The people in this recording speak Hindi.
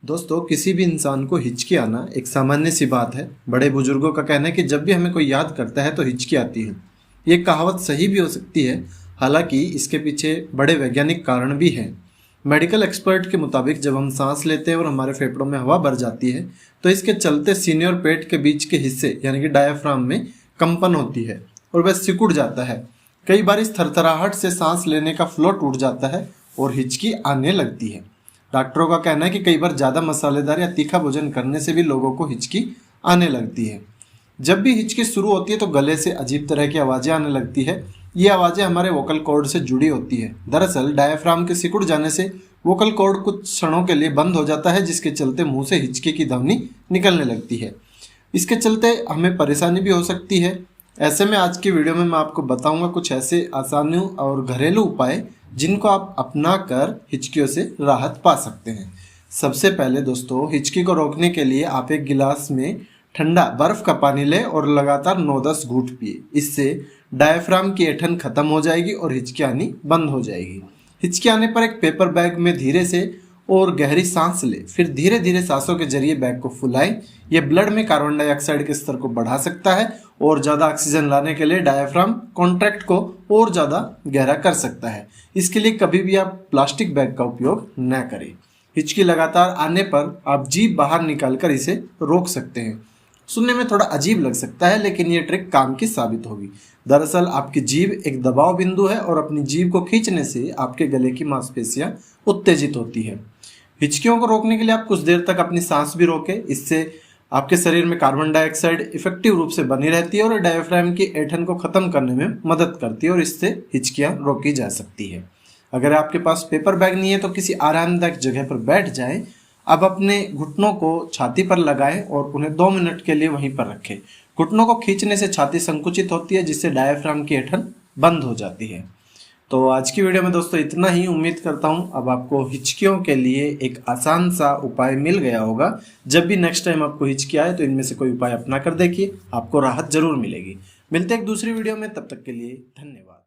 दोस्तों, किसी भी इंसान को हिचकी आना एक सामान्य सी बात है। बड़े बुजुर्गों का कहना है कि जब भी हमें कोई याद करता है तो हिचकी आती है। ये कहावत सही भी हो सकती है, हालांकि इसके पीछे बड़े वैज्ञानिक कारण भी हैं। मेडिकल एक्सपर्ट के मुताबिक जब हम सांस लेते हैं और हमारे फेफड़ों में हवा भर जाती है तो इसके चलते सीने और पेट के बीच के हिस्से यानी कि डायफ्राम में कंपन होती है और वह सिकुड़ जाता है। कई बार इस थरथराहट से सांस लेने का फ्लो टूट जाता है और हिचकी आने लगती है। डॉक्टरों का कहना है कि कई बार ज़्यादा मसालेदार या तीखा भोजन करने से भी लोगों को हिचकी आने लगती है। जब भी हिचकी शुरू होती है तो गले से अजीब तरह की आवाज़ें आने लगती है। ये आवाज़ें हमारे वोकल कॉर्ड से जुड़ी होती है। दरअसल डायफ्राम के सिकुड़ जाने से वोकल कॉर्ड कुछ क्षणों के लिए बंद हो जाता है, जिसके चलते मुंह से हिचकी की ध्वनि निकलने लगती है। इसके चलते हमें परेशानी भी हो सकती है। ऐसे में आज की वीडियो में मैं आपको बताऊंगा कुछ ऐसे आसानियों और घरेलू उपाय जिनको आप अपना कर हिचकियों से राहत पा सकते हैं। सबसे पहले दोस्तों, हिचकी को रोकने के लिए आप एक गिलास में ठंडा बर्फ का पानी लें और लगातार 9-10 घूंट पिए। इससे डायफ्राम की ऐंठन खत्म हो जाएगी और हिचकी आनी बंद हो जाएगी। हिचकी आने पर एक पेपर बैग में धीरे से और गहरी सांस ले, फिर धीरे धीरे सांसों के जरिए बैग को फुलाएं। यह ब्लड में कार्बन डाइऑक्साइड के स्तर को बढ़ा सकता है और ज़्यादा ऑक्सीजन लाने के लिए डायफ्राम कॉन्ट्रैक्ट को और ज़्यादा गहरा कर सकता है। इसके लिए कभी भी आप प्लास्टिक बैग का उपयोग न करें। हिचकी लगातार आने पर आप जीभ बाहर निकालकर इसे रोक सकते हैं। सुनने में थोड़ा अजीब लग सकता है, लेकिन ये ट्रिक काम की साबित होगी। दरअसल आपकी जीभ एक दबाव बिंदु है और अपनी जीभ को खींचने से आपके गले की मांसपेशियां उत्तेजित होती है। हिचकियों को रोकने के लिए आप कुछ देर तक अपनी सांस भी रोकें। इससे आपके शरीर में कार्बन डाइऑक्साइड इफेक्टिव रूप से बनी रहती है और डायफ्राम की ऐंठन को खत्म करने में मदद करती है और इससे हिचकियां रोकी जा सकती है। अगर आपके पास पेपर बैग नहीं है तो किसी आरामदायक जगह पर बैठ जाएं। अब अपने घुटनों को छाती पर लगाएं और उन्हें 2 मिनट के लिए वहीं पर रखें। घुटनों को खींचने से छाती संकुचित होती है, जिससे डायफ्राम की ऐंठन बंद हो जाती है। तो आज की वीडियो में दोस्तों इतना ही। उम्मीद करता हूँ अब आपको हिचकियों के लिए एक आसान सा उपाय मिल गया होगा। जब भी नेक्स्ट टाइम आपको हिचकी आए तो इनमें से कोई उपाय अपना कर देखिए, आपको राहत जरूर मिलेगी। मिलते हैं एक दूसरी वीडियो में, तब तक के लिए धन्यवाद।